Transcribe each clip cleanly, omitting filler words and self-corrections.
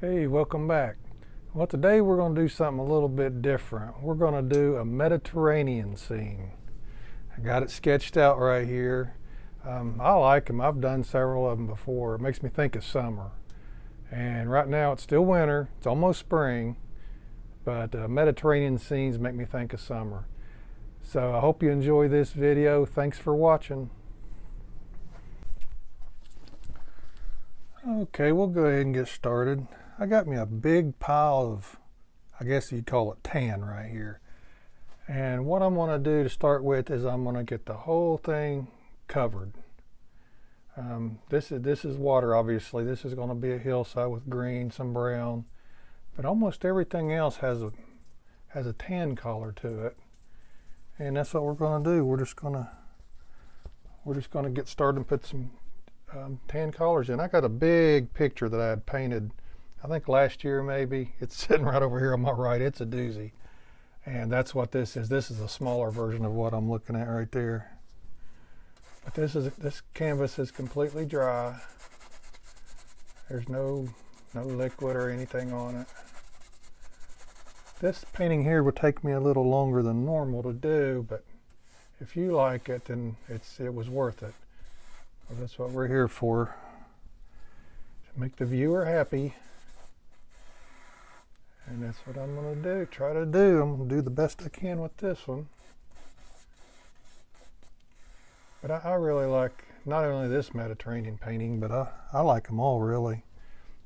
Hey, welcome back. Well, today we're going to do something a little bit different. We're going to do a Mediterranean scene. I got it sketched out right here. I like them. I've done several of them before. It makes me think of summer. And right now it's still winter. It's almost spring, but Mediterranean scenes make me think of summer. So I hope you enjoy this video. Thanks for watching. Okay, we'll go ahead and get started. I got me a big pile of, I guess you'd call it tan right here. And what I'm going to do to start with is I'm going to get the whole thing covered. This is water, obviously. This is going to be a hillside with green, some brown, but almost everything else has a tan color to it. And that's what we're going to do. We're just going to get started and put some tan colors in. I got a big picture that I had painted, I think last year maybe. It's sitting right over here on my right. It's a doozy. And that's what this is. This is a smaller version of what I'm looking at right there. But this canvas is completely dry. There's no liquid or anything on it. This painting here would take me a little longer than normal to do, but if you like it, then it was worth it. Well, that's what we're here for, to make the viewer happy. And that's what I'm going to try to do. I'm going to do the best I can with this one. But I really like not only this Mediterranean painting, but I like them all really.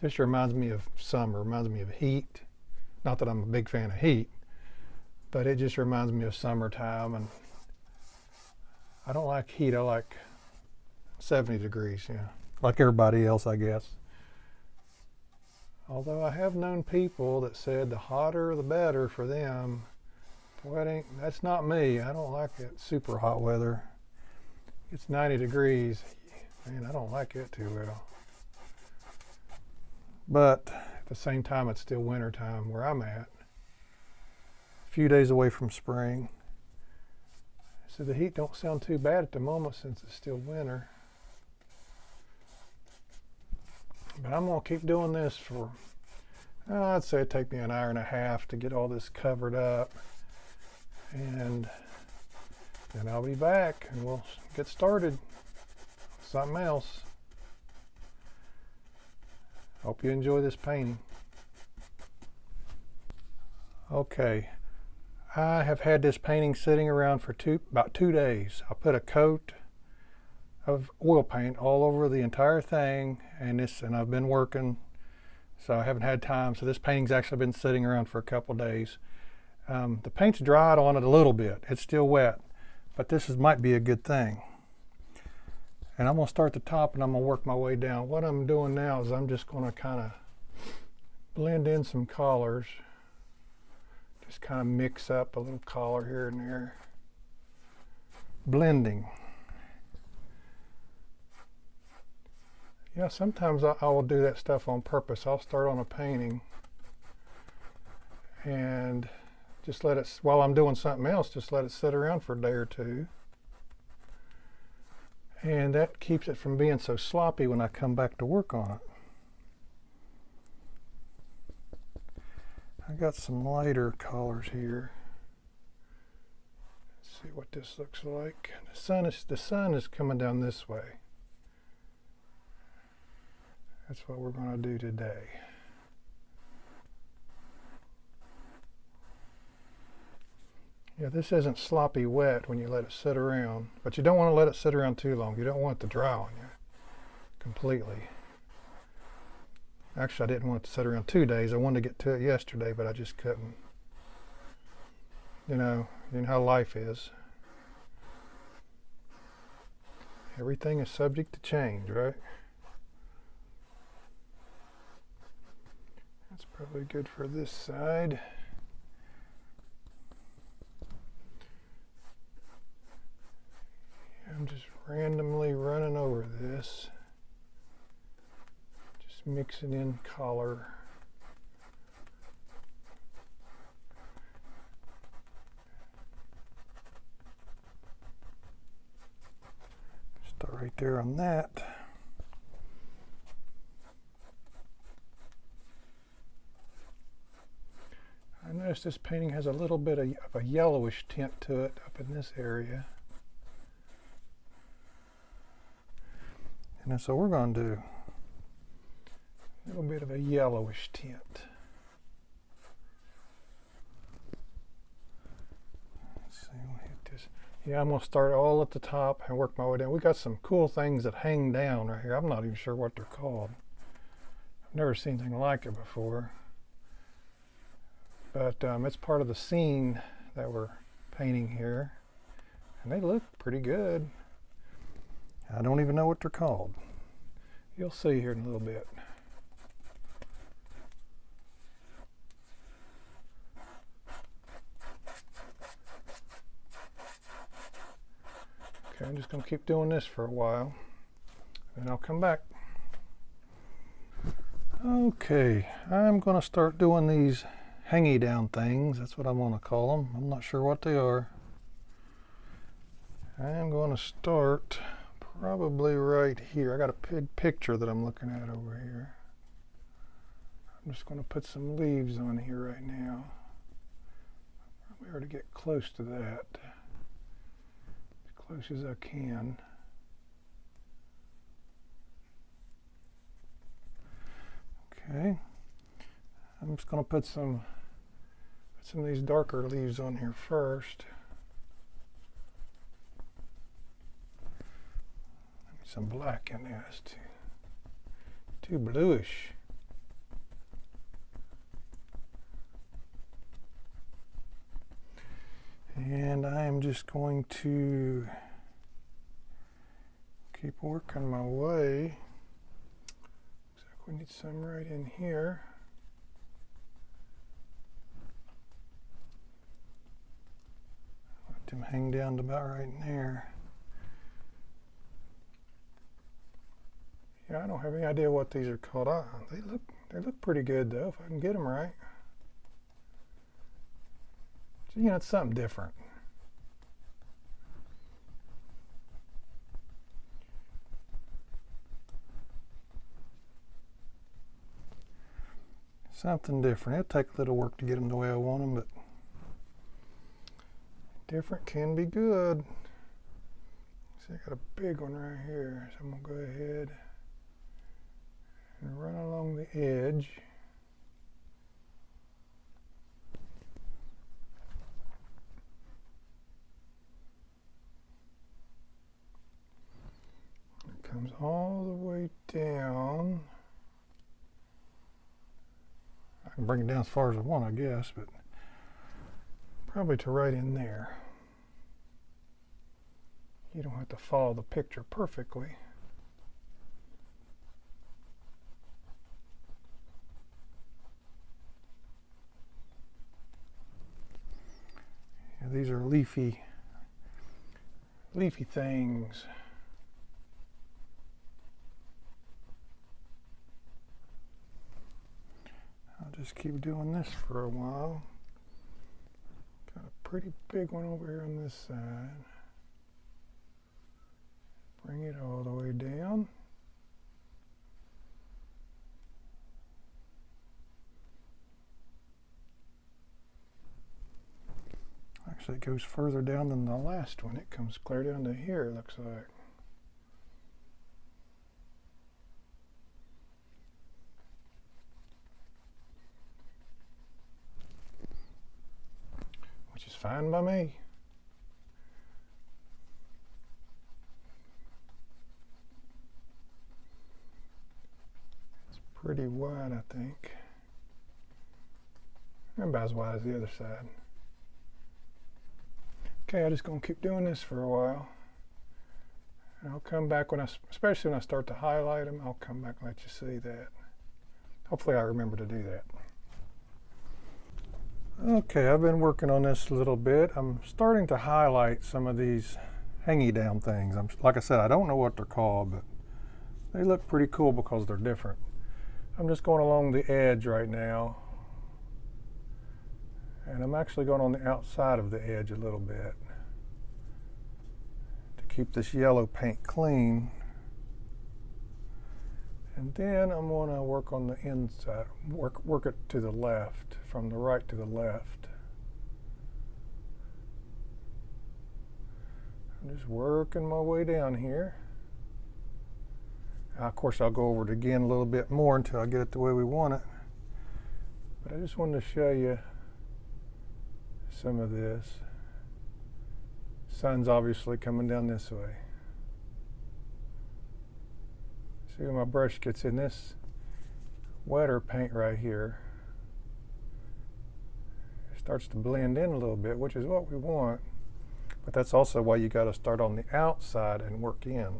This reminds me of summer, reminds me of heat. Not that I'm a big fan of heat, but it just reminds me of summertime. And I don't like heat, I like 70 degrees, yeah, like everybody else, I guess. Although I have known people that said the hotter the better for them. Boy, that's not me. I don't like it super hot weather. It's 90 degrees. Man, I don't like it too well. But at the same time, it's still winter time where I'm at. A few days away from spring. So the heat don't sound too bad at the moment since it's still winter. But I'm going to keep doing this for, I'd say it'd take me an hour and a half to get all this covered up. And then I'll be back and we'll get started with something else. Hope you enjoy this painting. Okay, I have had this painting sitting around for about 2 days. I put a coat of oil paint all over the entire thing, and I've been working, so I haven't had time. So this painting's actually been sitting around for a couple days. The paint's dried on it a little bit. It's still wet, but might be a good thing. And I'm going to start at the top and I'm going to work my way down. What I'm doing now is I'm just going to kind of blend in some colors. Just kind of mix up a little color here and there. Blending. Yeah, sometimes I will do that stuff on purpose. I'll start on a painting and just let it, while I'm doing something else, just let it sit around for a day or two. And that keeps it from being so sloppy when I come back to work on it. I got some lighter colors here. Let's see what this looks like. The sun is coming down this way. That's what we're going to do today. Yeah, this isn't sloppy wet when you let it sit around, but you don't want to let it sit around too long. You don't want it to dry on you completely. Actually, I didn't want it to sit around 2 days. I wanted to get to it yesterday, but I just couldn't. You know how life is. Everything is subject to change, right? That's probably good for this side. I'm just randomly running over this. Just mixing in color. Start right there on that. Notice this painting has a little bit of a yellowish tint to it up in this area. And so we're going to do a little bit of a yellowish tint. Let's see, we'll hit this. Yeah, I'm going to start all at the top and work my way down. We got some cool things that hang down right here. I'm not even sure what they're called. I've never seen anything like it before. But it's part of the scene that we're painting here. And they look pretty good. I don't even know what they're called. You'll see here in a little bit. Okay, I'm just going to keep doing this for a while. And I'll come back. Okay, I'm going to start doing these hangy down things. That's what I'm going to call them. I'm not sure what they are. I'm going to start probably right here. I got a big picture that I'm looking at over here. I'm just going to put some leaves on here right now. Probably ought to get close to that. As close as I can. Okay. I'm just going to put some of these darker leaves on here first. Maybe some black in there. It's too bluish. And I am just going to keep working my way. Looks like we need some right in here. Let them hang down to about right in there. Yeah, I don't have any idea what these are called. They look pretty good though, if I can get them right. So, you know, it's something different. Something different. It'll take a little work to get them the way I want them, but different can be good. See, I got a big one right here, so I'm gonna go ahead and run along the edge. It comes all the way down. I can bring it down as far as I want, I guess, but probably to right in there. You don't have to follow the picture perfectly. Yeah, these are leafy things. I'll just keep doing this for a while. Got a pretty big one over here on this side. Bring it all the way down. Actually, it goes further down than the last one. It comes clear down to here, it looks like. Which is fine by me. It's pretty wide, I think. About as wide as the other side. Okay, I'm just going to keep doing this for a while. And I'll come back especially when I start to highlight them, I'll come back and let you see that. Hopefully I remember to do that. Okay, I've been working on this a little bit. I'm starting to highlight some of these hangy down things. Like I said, I don't know what they're called, but they look pretty cool because they're different. I'm just going along the edge right now. And I'm actually going on the outside of the edge a little bit to keep this yellow paint clean. And then I'm going to work on the inside, work it to the left, from the right to the left. I'm just working my way down here. Of course, I'll go over it again a little bit more until I get it the way we want it. But I just wanted to show you some of this. Sun's obviously coming down this way. See when my brush gets in this wetter paint right here, it starts to blend in a little bit, which is what we want. But that's also why you got to start on the outside and work in.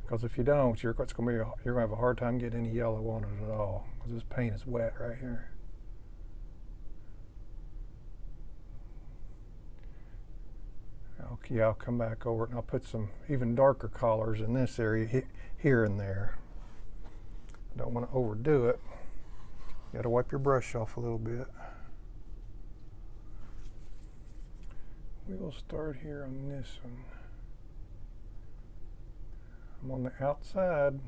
Because if you don't, you're going to have a hard time getting any yellow on it at all, because this paint is wet right here. Okay, I'll come back over it and I'll put some even darker colors in this area here and there. Don't want to overdo it. You got to wipe your brush off a little bit. We will start here on this one. I'm on the outside.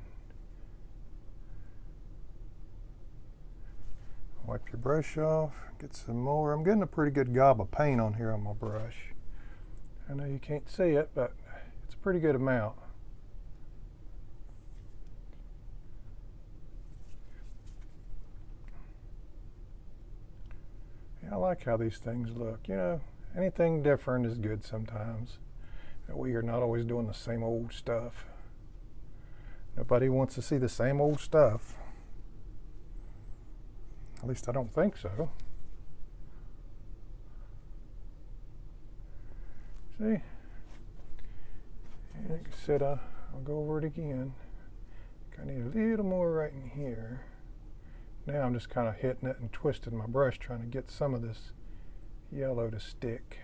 Wipe your brush off, get some more. I'm getting a pretty good gob of paint on here on my brush. I know you can't see it, but it's a pretty good amount. Yeah, I like how these things look. You know, anything different is good sometimes. That way you're not always doing the same old stuff. Nobody wants to see the same old stuff. At least I don't think so. See? And like I said, I'll go over it again. I need a little more right in here. Now I'm just kind of hitting it and twisting my brush, trying to get some of this yellow to stick.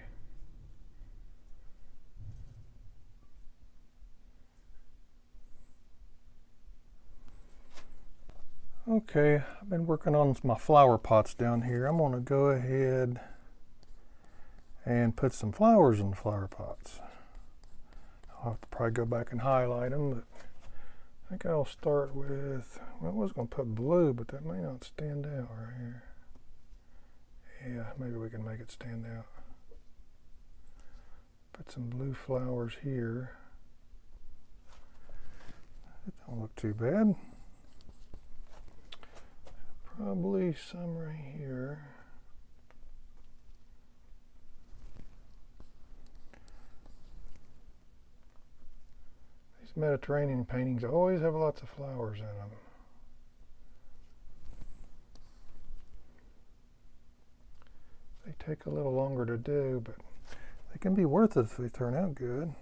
Okay, I've been working on my flower pots down here. I'm going to go ahead and put some flowers in the flower pots. I'll have to probably go back and highlight them, but I think I'll start with, well, I was going to put blue, but that may not stand out right here. Yeah, maybe we can make it stand out. Put some blue flowers here. It don't look too bad. Probably some right here. These Mediterranean paintings always have lots of flowers in them. They take a little longer to do, but they can be worth it if they turn out good.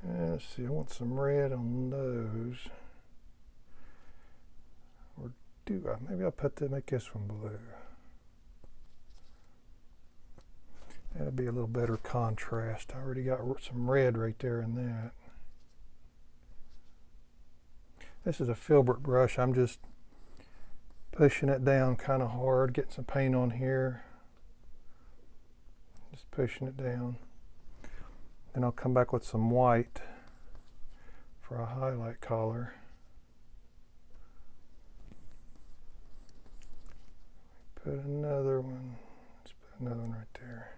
And let's see, I want some red on those. Or do I? Maybe I'll make this one blue. That'll be a little better contrast. I already got some red right there in that. This is a filbert brush. I'm just pushing it down kind of hard, getting some paint on here. Just pushing it down. Then I'll come back with some white for a highlight color. Put another one. Let's put another one right there.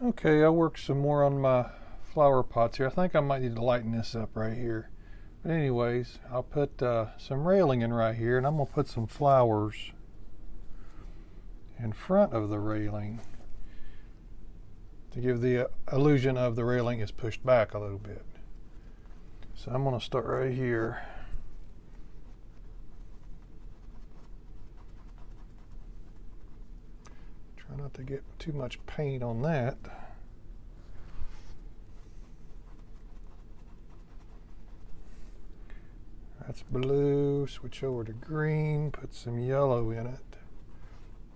Okay, I'll work some more on my flower pots here. I think I might need to lighten this up right here. But anyways, I'll put some railing in right here, and I'm going to put some flowers in front of the railing to give the illusion of the railing is pushed back a little bit. So I'm going to start right here. Try not to get too much paint on that. That's blue, switch over to green, put some yellow in it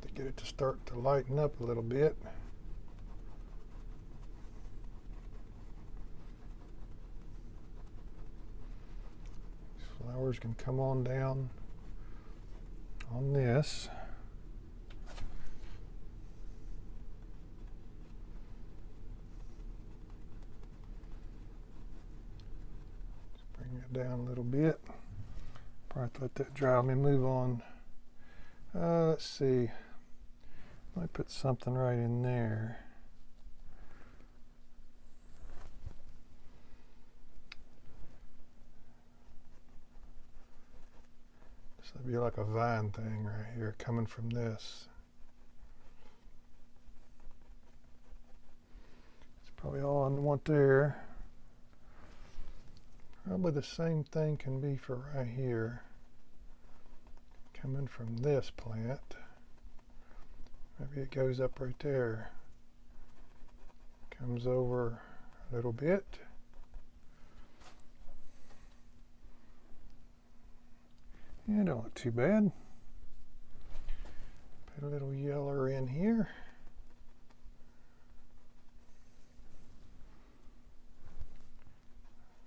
to get it to start to lighten up a little bit. These flowers can come on down on this. it down a little bit. Probably let that dry. Let me move on. Let's see. Let me put something right in there. This would be like a vine thing right here coming from this. That's probably all I want there. Probably the same thing can be for right here. Coming from this plant. Maybe it goes up right there. Comes over a little bit. Yeah, don't look too bad. Put a little yeller in here.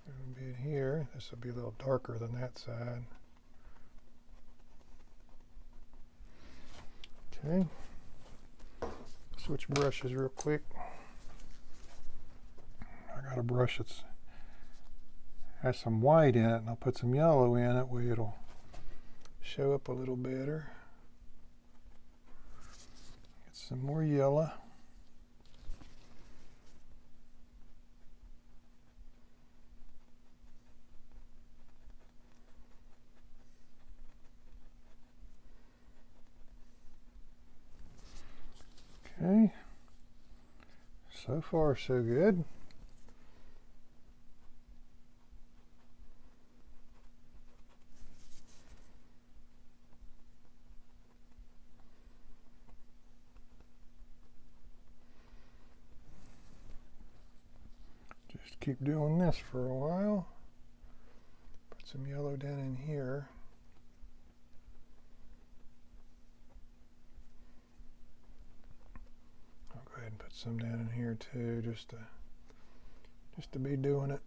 A bit here. This will be a little darker than that side. Okay. Switch brushes real quick. I got a brush that's has some white in it, and I'll put some yellow in it where it'll show up a little better. Get some more yellow. Okay, so far so good. Just keep doing this for a while. Put some yellow down in here. And put some down in here too, just to be doing it.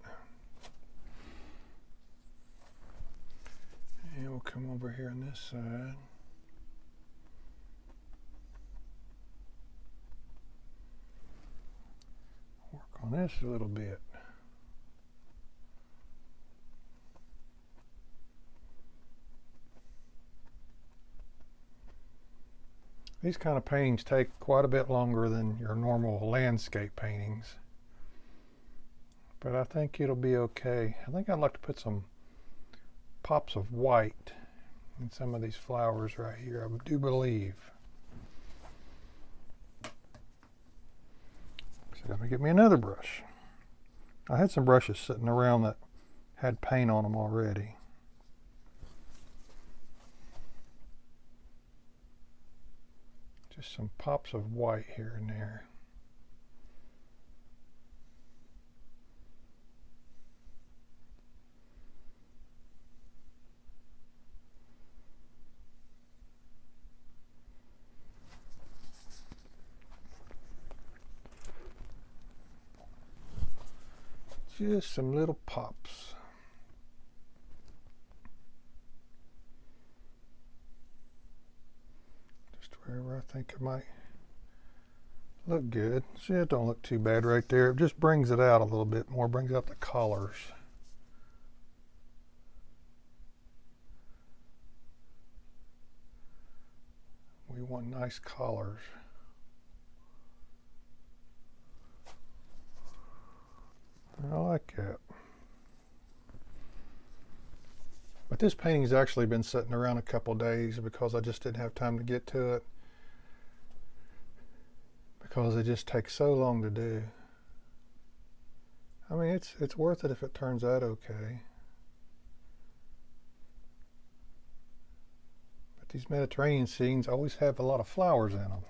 And we'll come over here on this side. Work on this a little bit. These kind of paintings take quite a bit longer than your normal landscape paintings, but I think it'll be okay. I think I'd like to put some pops of white in some of these flowers right here, I do believe. So let me get me another brush. I had some brushes sitting around that had paint on them already. Just some pops of white here and there. Just some little pops. Wherever I think it might look good. See, it don't look too bad right there. It just brings it out a little bit more, brings out the colors. We want nice colors. I like that. But this painting's actually been sitting around a couple days because I just didn't have time to get to it. Because it just takes so long to do. I mean, it's worth it if it turns out okay. But these Mediterranean scenes always have a lot of flowers in them.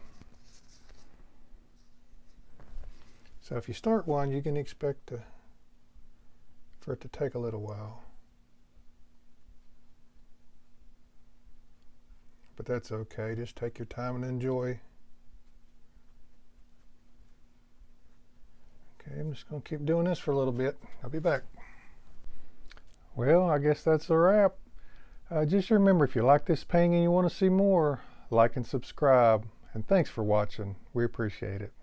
So if you start one, you can expect for it to take a little while. But that's okay. Just take your time and enjoy. Okay, I'm just going to keep doing this for a little bit. I'll be back. Well, I guess that's a wrap. Just remember, if you like this painting and you want to see more, like and subscribe. And thanks for watching. We appreciate it.